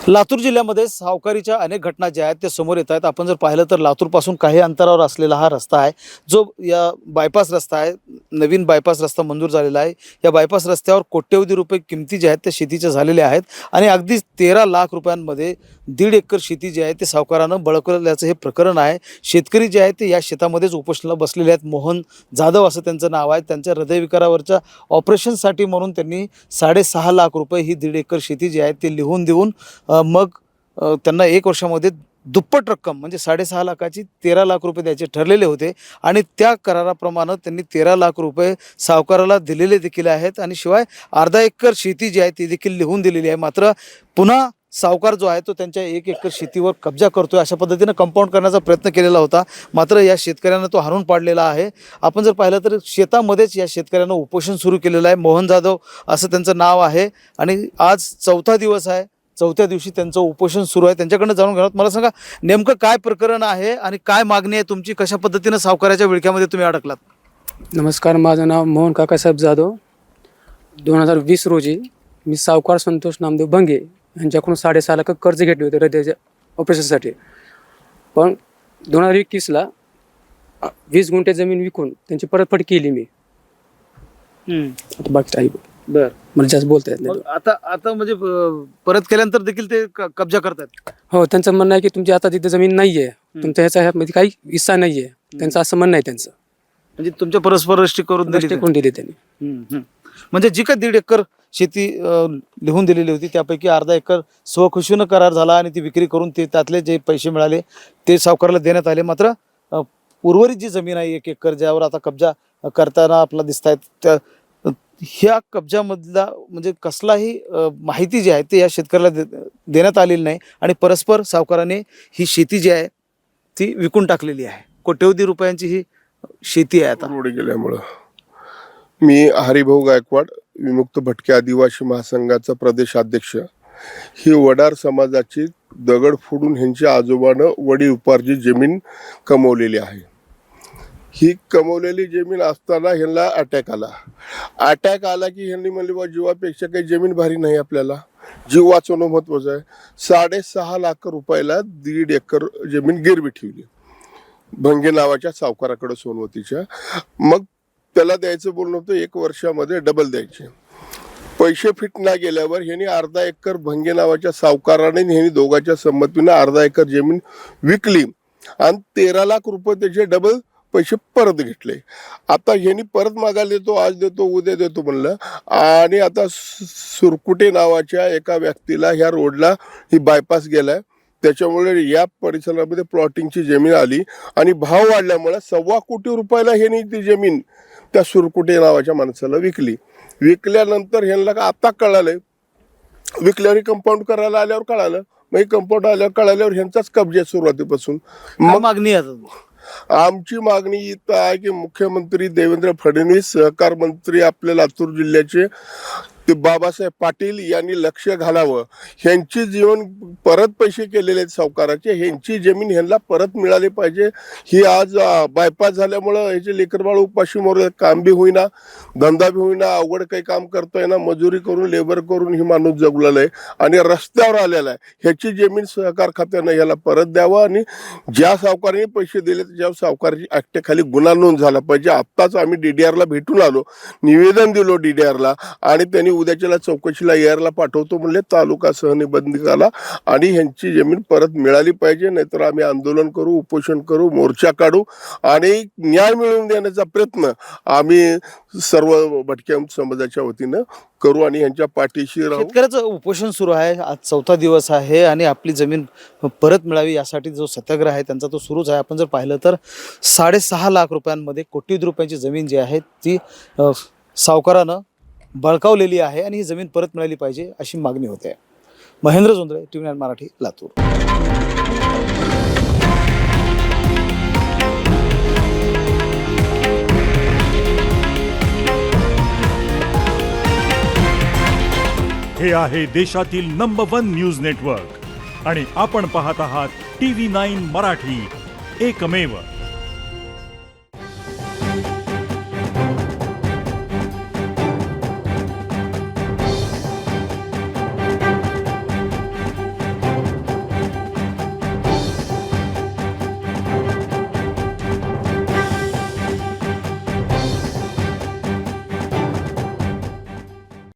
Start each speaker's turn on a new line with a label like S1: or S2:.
S1: लातूर जिल्ह्यामध्ये सावकारीच्या अनेक घटना ज्या आहेत ते समोर येत आहेत. आपण जर पाहिलं तर लातूरपासून काही अंतरावर असलेला हा रस्ता आहे, जो या बायपास रस्ता आहे. नवीन बायपास रस्ता मंजूर झालेला आहे. या बायपास रस्त्यावर कोट्यवधी रुपये किमती ज्या आहेत त्या शेतीच्या झालेल्या आहेत आणि अगदी 13 लाख रुपयांमध्ये 1.5 एकर शेती जी आहे ते सावकारानं बळकवल्याचं हे प्रकरण आहे. शेतकरी जे आहेत ते या शेतामध्येच उपोषणाला बसलेले आहेत. मोहन जाधव असं त्यांचं नाव आहे. त्यांच्या हृदयविकारावरच्या ऑपरेशनसाठी म्हणून त्यांनी 6.5 लाख रुपये ही 1.5 एकर शेती जी आहे ते लिहून देऊन मग त्यांना 1 वर्षामध्ये दुप्पट रक्कम म्हणजे 6.5 लाखाची 13 लाख रुपये द्यायचे ठरलेले होते आणि त्या कराराप्रमाणे त्यांनी 13 लाख रुपये सावकाराला दिलेले देखील आहेत आणि शिवाय अर्धा एकर शेती जी आहे ती देखील लिहून दिलेली आहे. मात्र पुन्हा सावकार जो आहे तो त्यांच्या 1 एकर शेतीवर कब्जा करतोय अशा पद्धतीनं कंपाऊंड करण्याचा प्रयत्न केलेला होता. मात्र या शेतकऱ्यांना तो हाणून पाडलेला आहे. आपण जर पाहिलं तर शेतामध्येच या शेतकऱ्यांना उपोषण सुरू केलेलं आहे. मोहन जाधव असं त्यांचं नाव आहे आणि आज 4था दिवस आहे. 4थ्या दिवशी त्यांचं उपोषण सुरू आहे. त्यांच्याकडनं जाणून घेणार. मला सांगा नेमकं काय प्रकरण आहे आणि काय मागणी आहे तुमची, कशा पद्धतीनं सावकाराच्या विळख्यामध्ये तुम्ही अडकलात?
S2: नमस्कार, माझं नाव मोहन काकासाहेब जाधव. 2020 रोजी मी सावकार संतोष नामदेव भंगे यांच्याकडून 6.5 लाख कर्ज घेतले होते हृदयाच्या ऑपरेशनसाठी. पण 2021ला 20 गुंठे जमीन विकून त्यांची परतफेड केली मी. आता बाकी काही
S1: बरं,
S2: मला जास्त बोलता येत नाही.
S1: आता म्हणजे परत केल्यानंतर देखील ते कब्जा करतात?
S2: हो, त्यांचं म्हणणं आहे की तुमची आता तिथे जमीन नाही आहे, तुमच्या ह्याच्यामध्ये काही हिस्सा नाही आहे. त्यांचं असं म्हणणं आहे. त्यांचं
S1: म्हणजे तुमच्या परस्पर रष्टी करून
S2: दिली त्यांनी.
S1: म्हणजे जी काही 1.5 एकर शेती लिहून दिलेली होती त्यापैकी अर्धा एकर स्वखुशीनं करार झाला आणि ती विक्री करून ते त्यातले जे पैसे मिळाले ते सावकाराला देण्यात आले. मात्र उर्वरित जी जमीन आहे 1 एकर ज्यावर आता कब्जा करताना आपला दिसत आहेत त्या ह्या कब्जामधला म्हणजे कसलाही माहिती जी आहे ते या शेतकऱ्याला देण्यात आलेली नाही आणि परस्पर सावकाराने ही शेती जी आहे ती विकून टाकलेली आहे. कोट्यवधी रुपयांची ही शेती आहे. आता
S3: रोड गेल्यामुळं मी हरिभाऊ गायकवाड, विमुक्त भटके आदिवासी महासंघाचा प्रदेशाध्यक्ष. ही वडार समाजाची दगड फोडून ह्यांच्या आजोबानं वडील उपार्जित जमीन कमवलेली आहे. ही कमवलेली जमीन असताना ह्यांना अटॅक आला की ह्यांनी म्हणले बा जीवापेक्षा काही जमीन भारी नाही, आपल्याला जीव वाचवणं महत्वाचं आहे. 6.5 लाख रुपयाला 1.5 एकर जमीन गिरवी ठेवली भंगे नावाच्या सावकाराकडे सोनवतीच्या. मग त्याला द्यायचं बोलणं होतं 1 वर्षामध्ये डबल द्यायचे. पैसे फिट ना गेल्यावर ह्यांनी अर्धा एकर भंगे नावाच्या सावकाराने ह्यांनी दोघांच्या संमतीनं अर्धा एकर जमीन विकली आणि 13 लाख रुपये त्याचे डबल पैसे परत घेतले. आता ह्यांनी परत मागायला देतो, आज देतो, उद्या देतो म्हणलं. आणि आता सुरकुटे नावाच्या एका व्यक्तीला ह्या रोडला ही बायपास गेलाय, त्याच्यामुळे या परिसरामध्ये प्लॉटिंगची जमीन आली आणि भाव वाढल्यामुळे 1.25 कोटी रुपयाला ह्यांनी ती जमीन त्या सुरकुटे नावाच्या माणसाला विकली. विकल्यानंतर ह्यांना आता कळालंय, विकल्यावर कंपाऊंड करायला आल्यावर कळालं. मग कंपाऊंड आल्यावर कळाल्यावर ह्यांचाच कब्जा सुरुवातीपासून.
S1: मग मागणी आहे
S3: आमची मागणी इथं आहे की मुख्यमंत्री देवेंद्र फडणवीस, सहकार मंत्री आपल्या लातूर जिल्ह्याचे ते बाबासाहेब पाटील यांनी लक्ष घालावं. ह्यांची जीवन परत पैसे केलेले आहेत सावकाराचे, ह्यांची जमीन ह्यांना परत मिळाली पाहिजे. ही आज बायपास झाल्यामुळं ह्याचे लेकरबाळ उपाशी मोर, काम बी होईना, धंदा बी होईना, अवघड काही काम करतोय ना, मजुरी करून लेबर करून ही माणूस जगलेला आहे आणि रस्त्यावर आलेला आहे. ह्याची जमीन सहकार खात्यानं ह्याला परत द्यावं आणि ज्या सावकाराने पैसे दिले त्या सावकाराची ऍक्टेखाली गुन्हा नोंद झाला पाहिजे. आत्ताच आम्ही DDRला भेटून आलो, निवेदन दिलो DDRला आणि त्यांनी उद्याच्याला चौकशीला यायला पाठवतो म्हणले. तालुका सहनिबंधकाला आणि ह्यांची जमीन परत मिळाली पाहिजे, नाहीतर आम्ही आंदोलन करू, उपोषण करू, मोर्चा काढू आणि न्याय मिळवून देण्याचा प्रयत्न आम्ही सर्व भटक्या समाजाच्या वतीनं करू आणि ह्यांच्या पाठीशी राहू.
S1: शेतकऱ्याचं उपोषण सुरू आहे. आज 4था दिवस आहे आणि आपली जमीन परत मिळावी यासाठी जो सत्याग्रह आहे त्यांचा तो सुरूच आहे. आपण जर पाहिलं तर 6.5 लाख रुपयांमध्ये कोट्यवधी रुपयांची जमीन जी आहे ती सावकारानं बळकावलेली आहे आणि ही जमीन परत मिळाली पाहिजे अशी मागणी होते. महेंद्र जोंधळे, TV9 मराठी, लातूर.
S4: हे आहे देशातील नंबर 1 न्यूज नेटवर्क आणि आपण पाहत आहात TV9 मराठी, एकमेव.